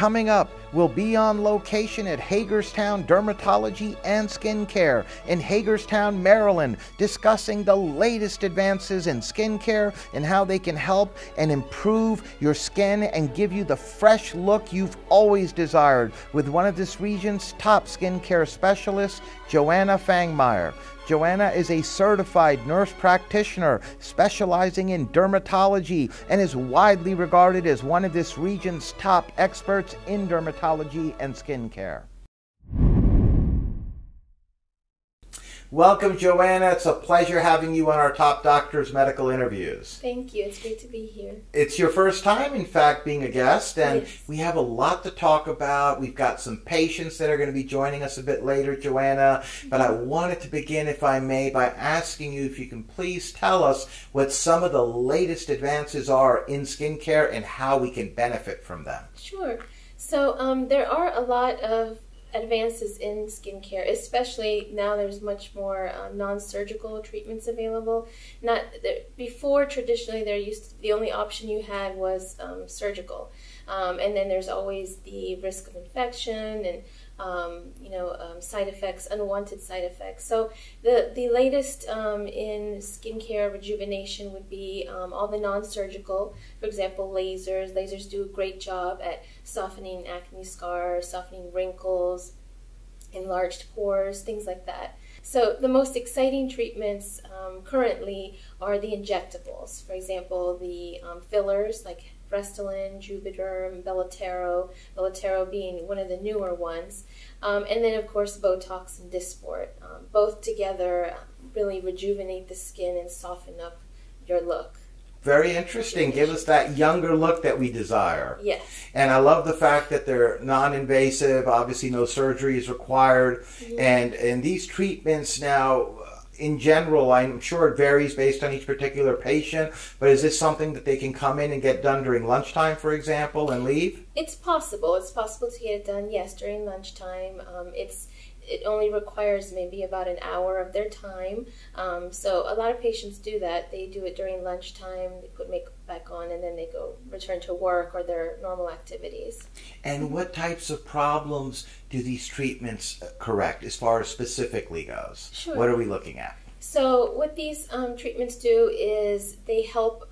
Coming up, we'll be on location at Hagerstown Dermatology and Skincare in Hagerstown, Maryland, discussing the latest advances in skincare and how they can help and improve your skin and give you the fresh look you've always desired with one of this region's top skincare specialists, Johanna Fangmeyer. Johanna is a certified nurse practitioner specializing in dermatology and is widely regarded as one of this region's top experts in dermatology and skincare. Welcome, Johanna. It's a pleasure having you on our Top Doctors Medical Interviews. Thank you. It's great to be here. It's your first time, in fact, being a guest, and Yes. We have a lot to talk about. We've got some patients that are going to be joining us a bit later, Johanna, but I wanted to begin, if I may, by asking you if you can please tell us what some of the latest advances are in skincare and how we can benefit from them. Sure. So there are a lot of advances in skincare, especially now there's much more non-surgical treatments available. Before, traditionally, the only option you had was surgical, and then there's always the risk of infection and side effects, unwanted side effects. So the latest in skincare rejuvenation would be all the non-surgical. For example, lasers. Lasers do a great job at softening acne scars, softening wrinkles, enlarged pores, things like that. So the most exciting treatments currently are the injectables. For example, the fillers like Restylane, Juvederm, Belotero being one of the newer ones. And then, of course, Botox and Dysport. Both together really rejuvenate the skin and soften up your look. Very interesting. Give us that younger look that we desire. Yes. And I love the fact that they're non-invasive. Obviously, no surgery is required. Mm-hmm. And these treatments now, in general, I'm sure it varies based on each particular patient, but is this something that they can come in and get done during lunchtime, for example, and leave? It's possible. It's possible to get it done, yes, during lunchtime. It only requires maybe about an hour of their time. So a lot of patients do that. They do it during lunchtime, they put makeup back on, and then they return to work or their normal activities. And what types of problems do these treatments correct as far as specifically goes? Sure. What are we looking at? So what these treatments do is they help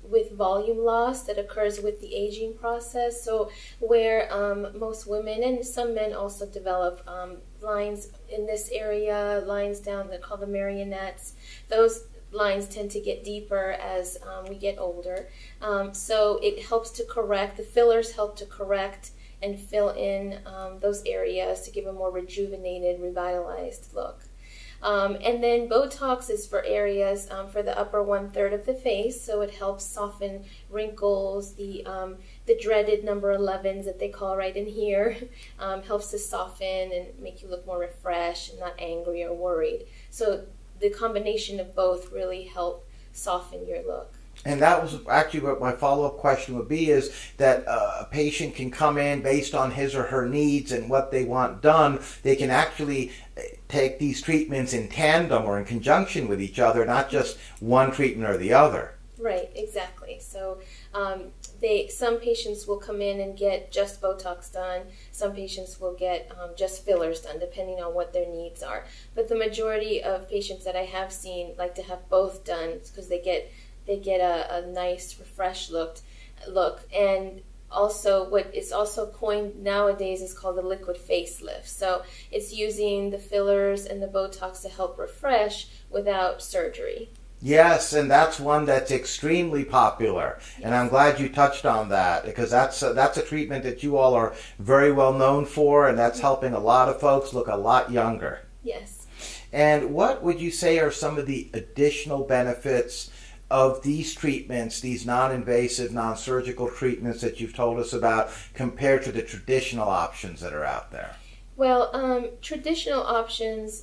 with volume loss that occurs with the aging process. So where most women and some men also develop lines in this area, lines down, they're called the marionettes. Those lines tend to get deeper as we get older. So it helps to correct, the fillers help to correct and fill in those areas to give a more rejuvenated, revitalized look. And then Botox is for areas for the upper 1/3 of the face, so it helps soften wrinkles, the dreaded number 11s that they call right in here, helps to soften and make you look more refreshed and not angry or worried. So the combination of both really help soften your look. And that was actually what my follow-up question would be, is that a patient can come in based on his or her needs and what they want done. They can actually take these treatments in tandem or in conjunction with each other, not just one treatment or the other. Right, exactly. So some patients will come in and get just Botox done. Some patients will get just fillers done, depending on what their needs are. But the majority of patients that I have seen like to have both done because they get a nice, refreshed look. And also, what is also coined nowadays is called the liquid facelift. So it's using the fillers and the Botox to help refresh without surgery. Yes, and that's one that's extremely popular, and I'm glad you touched on that, because that's a treatment that you all are very well known for, and that's helping a lot of folks look a lot younger. Yes. And what would you say are some of the additional benefits of these treatments, these non-invasive, non-surgical treatments that you've told us about, compared to the traditional options that are out there? Well, traditional options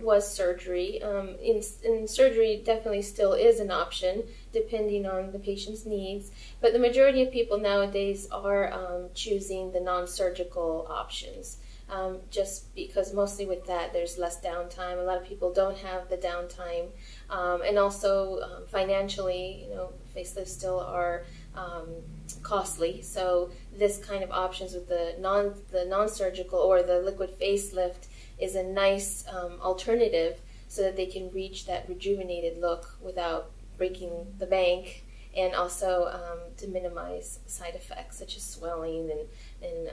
was surgery. In surgery definitely still is an option depending on the patient's needs, but the majority of people nowadays are choosing the non-surgical options. Just because mostly with that there's less downtime. A lot of people don't have the downtime, and also financially, facelifts still are costly. So this kind of options with the non-surgical or the liquid facelift is a nice alternative, so that they can reach that rejuvenated look without breaking the bank, and also to minimize side effects such as swelling and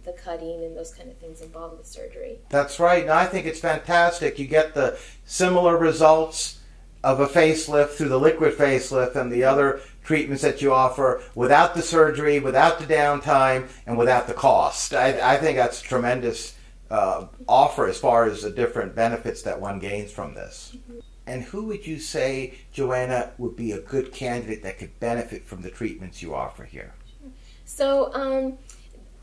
the cutting and those kind of things involved with surgery. That's right. And I think it's fantastic. You get the similar results of a facelift through the liquid facelift and the other treatments that you offer without the surgery, without the downtime, and without the cost. I think that's a tremendous offer as far as the different benefits that one gains from this. Mm-hmm. And who would you say, Johanna, would be a good candidate that could benefit from the treatments you offer here? Sure. So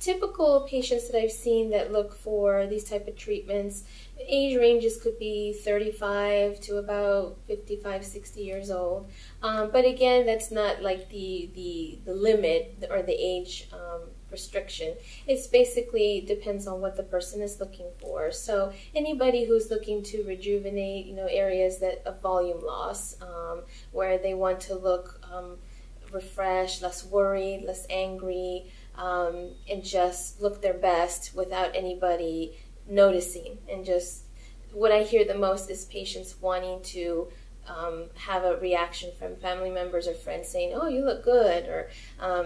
typical patients that I've seen that look for these type of treatments, age ranges could be 35 to about 55, 60 years old. But again, that's not like the limit or the age restriction. It's basically depends on what the person is looking for. So anybody who's looking to rejuvenate, areas of volume loss, where they want to look refreshed, less worried, less angry, and just look their best without anybody noticing. And just what I hear the most is patients wanting to have a reaction from family members or friends saying, "Oh, you look good," or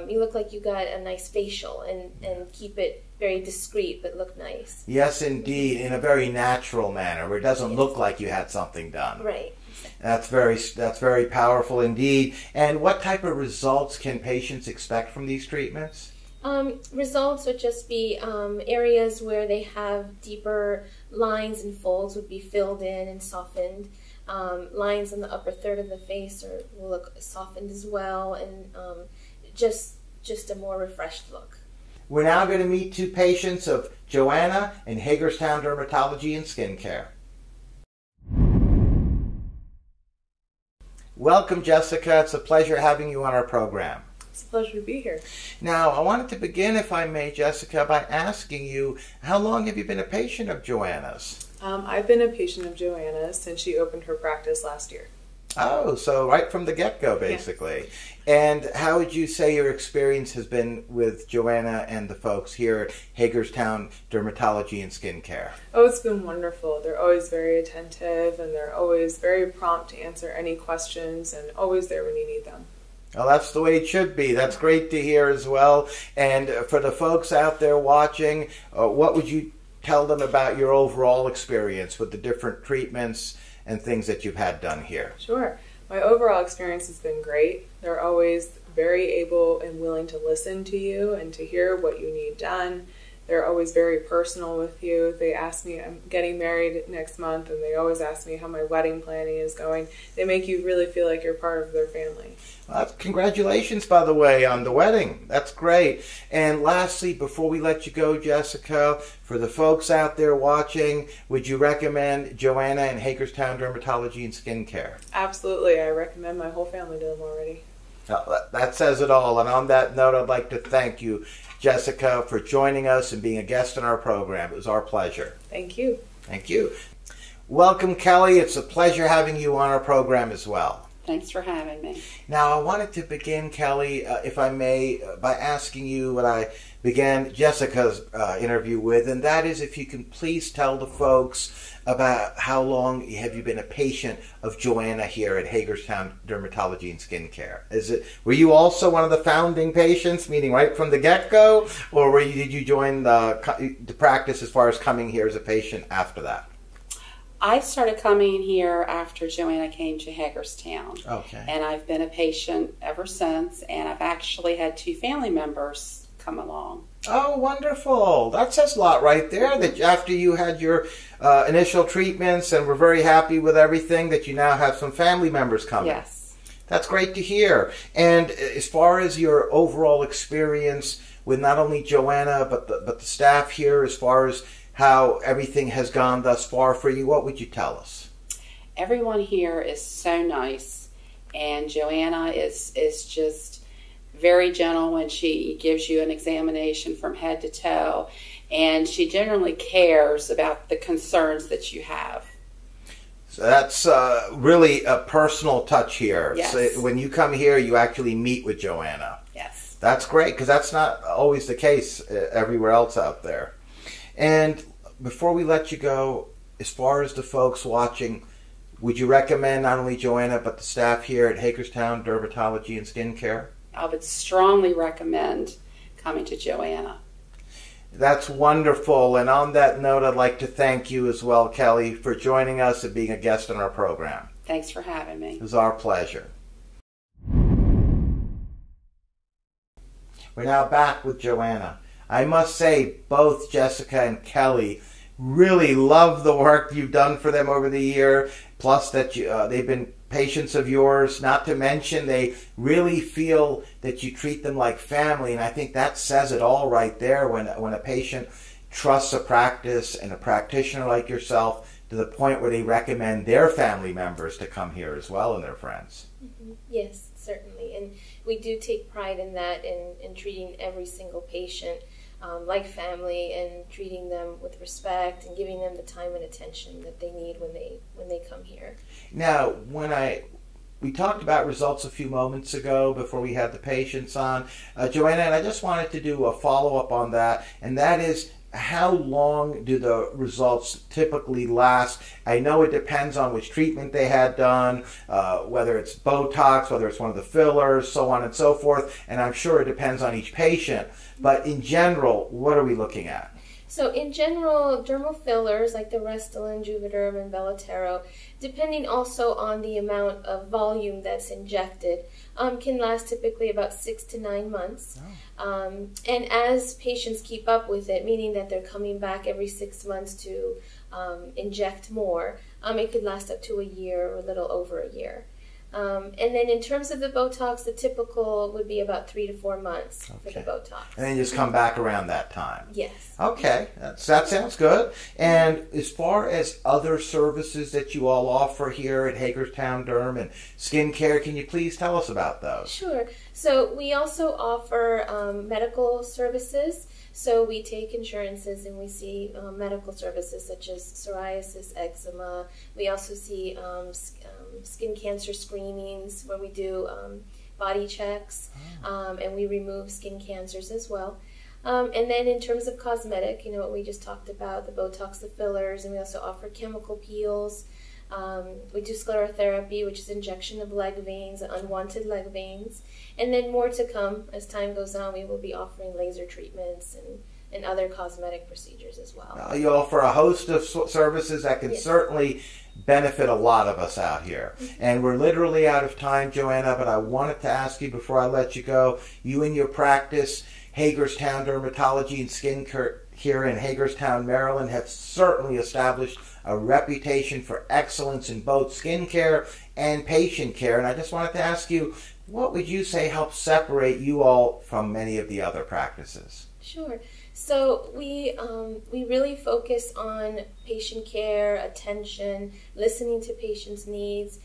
"You look like you got a nice facial," and keep it very discreet but look nice. Yes, indeed, in a very natural manner where it doesn't look like you had something done. Right. That's very powerful indeed. And what type of results can patients expect from these treatments? Results would just be areas where they have deeper lines and folds would be filled in and softened. Lines in the upper third of the face will look softened as well, and just a more refreshed look. We're now going to meet two patients of Johanna in Hagerstown Dermatology and Skincare. Welcome, Jessica. It's a pleasure having you on our program. It's a pleasure to be here. Now, I wanted to begin, if I may, Jessica, by asking you, how long have you been a patient of Johanna's? I've been a patient of Johanna's since she opened her practice last year. Oh, so right from the get-go, basically. Yeah. And how would you say your experience has been with Johanna and the folks here at Hagerstown Dermatology and Skincare? Oh, it's been wonderful. They're always very attentive, and they're always very prompt to answer any questions, and always there when you need them. Well, that's the way it should be. That's great to hear as well. And for the folks out there watching, what would you tell them about your overall experience with the different treatments and things that you've had done here? Sure. My overall experience has been great. They're always very able and willing to listen to you and to hear what you need done. They're always very personal with you. They ask me, I'm getting married next month, and they always ask me how my wedding planning is going. They make you really feel like you're part of their family. Well, congratulations, by the way, on the wedding. That's great. And lastly, before we let you go, Jessica, for the folks out there watching, would you recommend Johanna and Hagerstown Dermatology and Skincare? Absolutely. I recommend my whole family to them already. That says it all. And on that note, I'd like to thank you, Jessica, for joining us and being a guest on our program. It was our pleasure. Thank you. Thank you. Welcome, Kelly. It's a pleasure having you on our program as well. Thanks for having me. Now, I wanted to begin, Kelly, if I may, by asking you what I began Jessica's interview with, and that is if you can please tell the folks about how long have you been a patient of Johanna here at Hagerstown Dermatology and Skincare. Were you also one of the founding patients, meaning right from the get-go, or did you join the practice as far as coming here as a patient after that? I started coming here after Johanna came to Hagerstown. Okay. And I've been a patient ever since, and I've actually had 2 family members come along. Oh, wonderful. That says a lot right there, that after you had your initial treatments and were very happy with everything, that you now have some family members coming. Yes. That's great to hear. And as far as your overall experience with not only Johanna, but the staff here, as far as how everything has gone thus far for you, what would you tell us? Everyone here is so nice, and Johanna is just very gentle when she gives you an examination from head to toe, and she generally cares about the concerns that you have. So that's really a personal touch here. Yes. So when you come here, you actually meet with Johanna. Yes. That's great, because that's not always the case everywhere else out there. And before we let you go, as far as the folks watching, would you recommend not only Johanna but the staff here at Hagerstown Dermatology and Skincare? I would strongly recommend coming to Johanna. That's wonderful. And on that note, I'd like to thank you as well, Kelly, for joining us and being a guest on our program. Thanks for having me. It was our pleasure. We're now back with Johanna. I must say, both Jessica and Kelly really love the work you've done for them over the year, plus that they've been patients of yours, not to mention they really feel that you treat them like family, and I think that says it all right there when a patient trusts a practice and a practitioner like yourself to the point where they recommend their family members to come here as well and their friends. Mm-hmm. Yes, certainly, and we do take pride in that, in treating every single patient like family, and treating them with respect and giving them the time and attention that they need when they come here. Now, we talked about results a few moments ago before we had the patients on, Johanna, and I just wanted to do a follow-up on that, and that is, how long do the results typically last? I know it depends on which treatment they had done, whether it's Botox, whether it's one of the fillers, so on and so forth, and I'm sure it depends on each patient. But in general, what are we looking at? So in general, dermal fillers like the Restylane, Juvederm, and Belotero, depending also on the amount of volume that's injected, can last typically about 6 to 9 months. Oh. And as patients keep up with it, meaning that they're coming back every 6 months to inject more, it could last up to a year or a little over a year. And then in terms of the Botox, the typical would be about 3 to 4 months for the Botox. And then you just come back around that time. Yes. Okay, that sounds good. And as far as other services that you all offer here at Hagerstown Derm and Skincare, can you please tell us about those? Sure. So we also offer medical services. So we take insurances and we see medical services such as psoriasis, eczema. We also see skin cancer screenings where we do body checks, and we remove skin cancers as well. And then in terms of cosmetic, you know what we just talked about, the Botox, the fillers, and we also offer chemical peels. We do sclerotherapy, which is injection of leg veins, unwanted leg veins. And then more to come as time goes on. We will be offering laser treatments and other cosmetic procedures as well. You offer a host of services that can certainly benefit a lot of us out here. And we're literally out of time, Johanna, but I wanted to ask you before I let you go, you and your practice, Hagerstown Dermatology and Skincare here in Hagerstown, Maryland, have certainly established a reputation for excellence in both skincare and patient care. And I just wanted to ask you, what would you say helps separate you all from many of the other practices? Sure. So we really focus on patient care, attention, listening to patients' needs.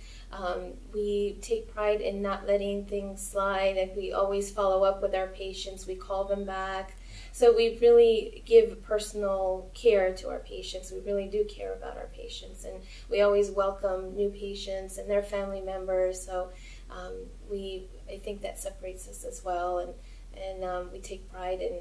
We take pride in not letting things slide. Like, we always follow up with our patients. We call them back. So we really give personal care to our patients. We really do care about our patients, and we always welcome new patients and their family members. So I think that separates us as well, and we take pride in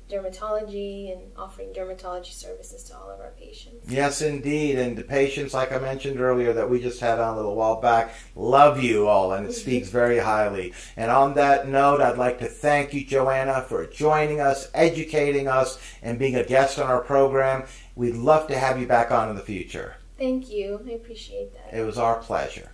dermatology and offering dermatology services to all of our patients. Yes, indeed. And the patients, like I mentioned earlier, that we just had on a little while back, love you all, and it speaks very highly. And on that note, I'd like to thank you, Johanna, for joining us, educating us, and being a guest on our program. We'd love to have you back on in the future. Thank you. I appreciate that. It was our pleasure.